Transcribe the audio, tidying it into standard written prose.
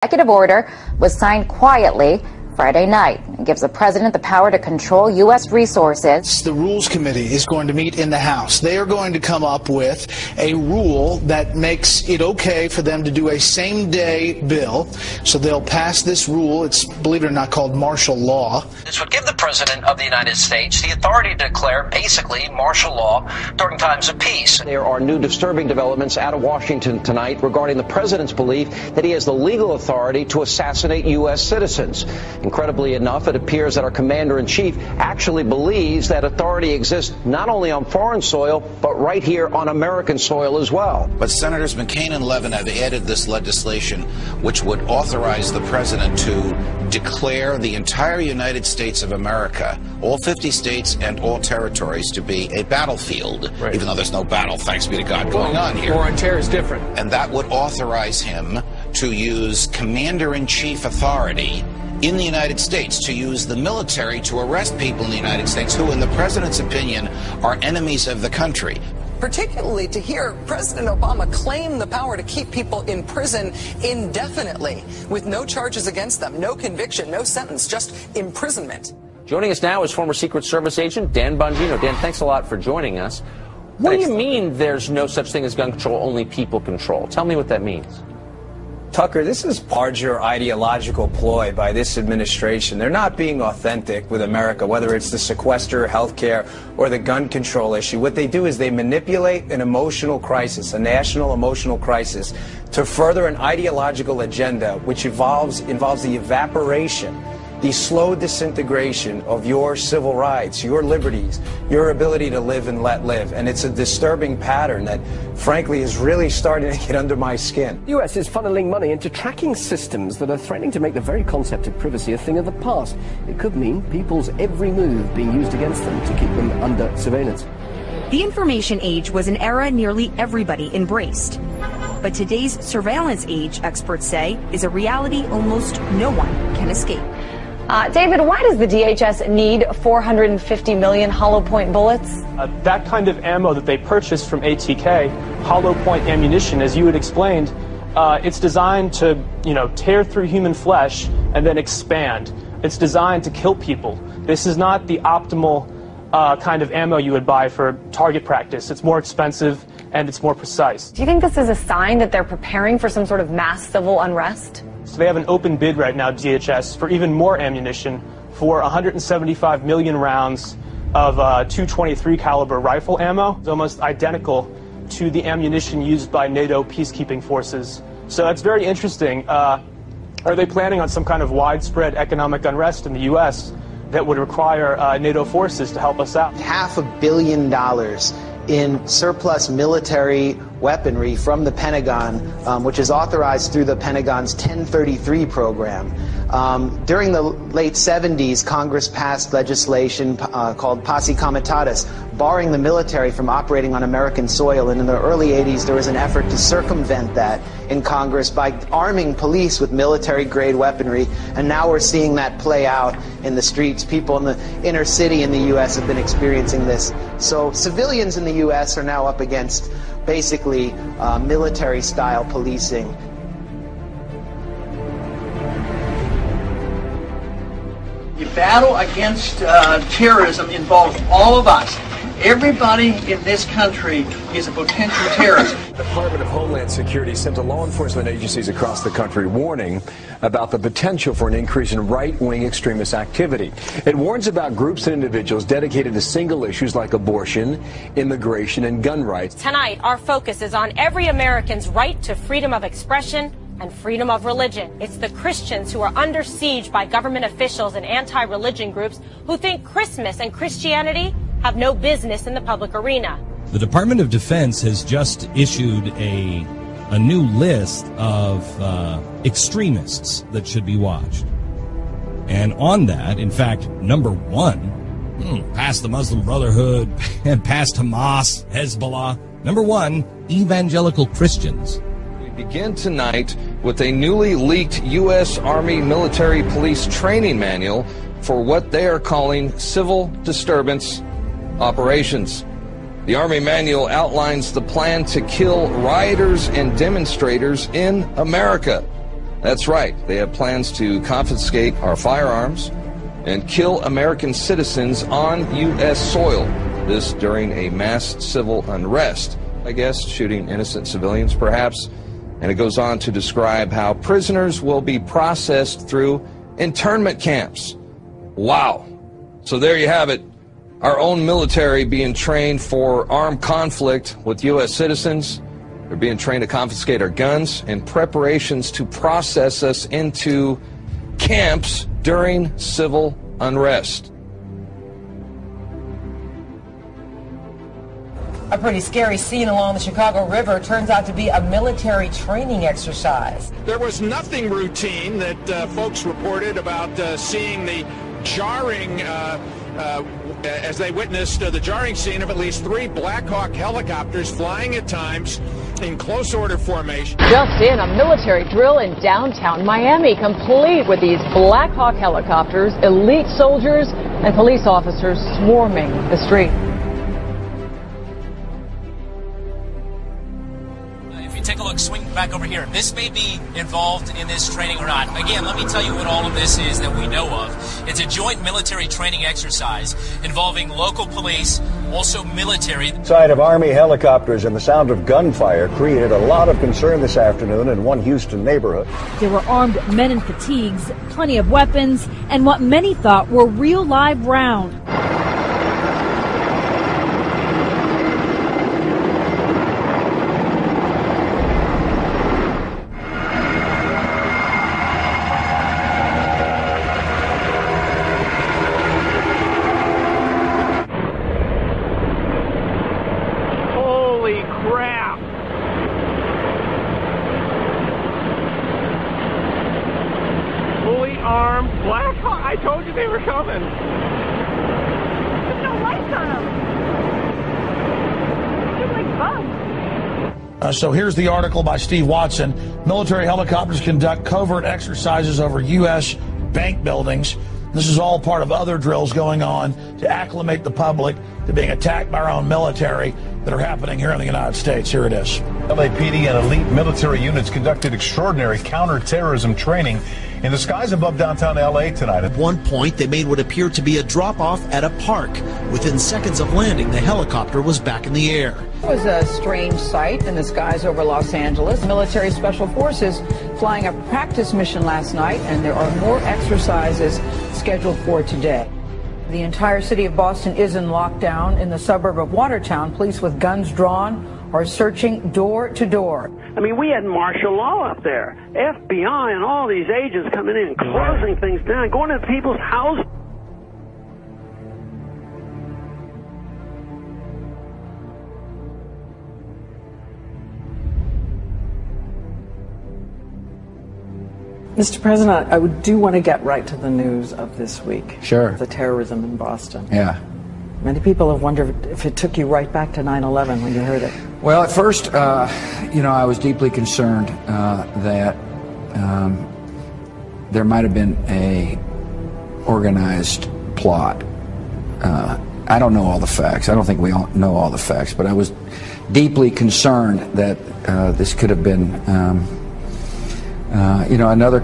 Executive order was signed quietly Friday night. It gives the president the power to control U.S. resources. The Rules Committee is going to meet in the House. They are going to come up with a rule that makes it okay for them to do a same-day bill. So they'll pass this rule. It's, believe it or not, called martial law. This would give the President of the United States the authority to declare basically martial law during times of peace. There are new disturbing developments out of Washington tonight regarding the President's belief that he has the legal authority to assassinate U.S. citizens. Incredibly enough, it appears that our commander-in-chief actually believes that authority exists not only on foreign soil, but right here on American soil as well. But Senators McCain and Levin have added this legislation which would authorize the president to declare the entire United States of America, all 50 states and all territories, to be a battlefield, right, even though there's no battle, thanks be to God, going on here. War on terror is different. And that would authorize him to use commander-in-chief authority in the United States, to use the military to arrest people in the United States who, in the president's opinion, are enemies of the country. Particularly to hear President Obama claim the power to keep people in prison indefinitely with no charges against them, no conviction, no sentence, just imprisonment. Joining us now is former Secret Service agent Dan Bongino. Dan, thanks a lot for joining us. What do you mean there's no such thing as gun control, only people control? Tell me what that means. Tucker, this is larger ideological ploy by this administration. They're not being authentic with America, whether it's the sequester, healthcare, or the gun control issue. What they do is they manipulate an emotional crisis, a national emotional crisis, to further an ideological agenda which involves the evaporation, the slow disintegration of your civil rights, your liberties, your ability to live and let live. And it's a disturbing pattern that, frankly, is really starting to get under my skin. The U.S. is funneling money into tracking systems that are threatening to make the very concept of privacy a thing of the past. It could mean people's every move being used against them to keep them under surveillance. The information age was an era nearly everybody embraced. But today's surveillance age, experts say, is a reality almost no one can escape. David, why does the DHS need 450 million hollow point bullets? That kind of ammo that they purchased from ATK, hollow point ammunition, as you had explained, it's designed to, tear through human flesh and then expand. It's designed to kill people. This is not the optimal kind of ammo you would buy for target practice. It's more expensive and it's more precise. Do you think this is a sign that they're preparing for some sort of mass civil unrest? So they have an open bid right now, DHS, for even more ammunition, for 175 million rounds of .223 caliber rifle ammo. It's almost identical to the ammunition used by NATO peacekeeping forces. So that's very interesting. Are they planning on some kind of widespread economic unrest in the U.S. that would require NATO forces to help us out? $500 million in surplus military weaponry from the Pentagon, which is authorized through the Pentagon's 1033 program. During the late 70s, Congress passed legislation called Posse Comitatus, barring the military from operating on American soil. And in the early 80s, there was an effort to circumvent that in Congress by arming police with military-grade weaponry. And now we're seeing that play out in the streets. People in the inner city in the U.S. have been experiencing this. So civilians in the U.S. are now up against basically military-style policing. The battle against terrorism involves all of us. Everybody in this country is a potential terrorist. The Department of Homeland Security sent to law enforcement agencies across the country warning about the potential for an increase in right-wing extremist activity. It warns about groups and individuals dedicated to single issues like abortion, immigration, and gun rights. Tonight, our focus is on every American's right to freedom of expression and freedom of religion. It's the Christians who are under siege by government officials and anti-religion groups who think Christmas and Christianity have no business in the public arena. The Department of Defense has just issued a new list of extremists that should be watched. And on that, in fact, number one, past the Muslim Brotherhood and past Hamas, Hezbollah, number one, evangelical Christians. We begin tonight with a newly leaked U.S. Army military police training manual for what they are calling civil disturbance operations. The Army manual outlines the plan to kill rioters and demonstrators in America. That's right, they have plans to confiscate our firearms and kill American citizens on U.S. soil. This during a mass civil unrest, I guess, shooting innocent civilians perhaps. And it goes on to describe how prisoners will be processed through internment camps. Wow. So there you have it. Our own military being trained for armed conflict with U.S. citizens. They're being trained to confiscate our guns in preparations to process us into camps during civil unrest. A pretty scary scene along the Chicago River turns out to be a military training exercise. There was nothing routine that folks reported about seeing the jarring, as they witnessed the jarring scene of at least 3 Black Hawk helicopters flying at times in close order formation. Just in, a military drill in downtown Miami, complete with these Black Hawk helicopters, elite soldiers, and police officers swarming the street. Take a look, swing back over here. This may be involved in this training or not. Again, let me tell you what all of this is that we know of. It's a joint military training exercise involving local police, also military. Sight of Army helicopters and the sound of gunfire created a lot of concern this afternoon in one Houston neighborhood. There were armed men in fatigues, plenty of weapons, and what many thought were real live rounds. I told you they were coming. There's no lights on them. They're like bugs. So here's the article by Steve Watson. Military helicopters conduct covert exercises over U.S. bank buildings. This is all part of other drills going on to acclimate the public to being attacked by our own military that are happening here in the United States. Here it is. LAPD and elite military units conducted extraordinary counterterrorism training in the skies above downtown LA tonight. At one point, they made what appeared to be a drop-off at a park. Within seconds of landing, the helicopter was back in the air. It was a strange sight in the skies over Los Angeles. Military Special Forces flying a practice mission last night, and there are more exercises scheduled for today. The entire city of Boston is in lockdown. In the suburb of Watertown, police with guns drawn are searching door to door. I mean, we had martial law up there. FBI and all these agents coming in, closing things down, going to people's houses. Mr. President, I do want to get right to the news of this week. Sure. The terrorism in Boston. Yeah. Many people have wondered if it took you right back to 9/11 when you heard it. Well, at first, I was deeply concerned that there might have been a organized plot. I don't know all the facts. I don't think we all know all the facts, but I was deeply concerned that this could have been, another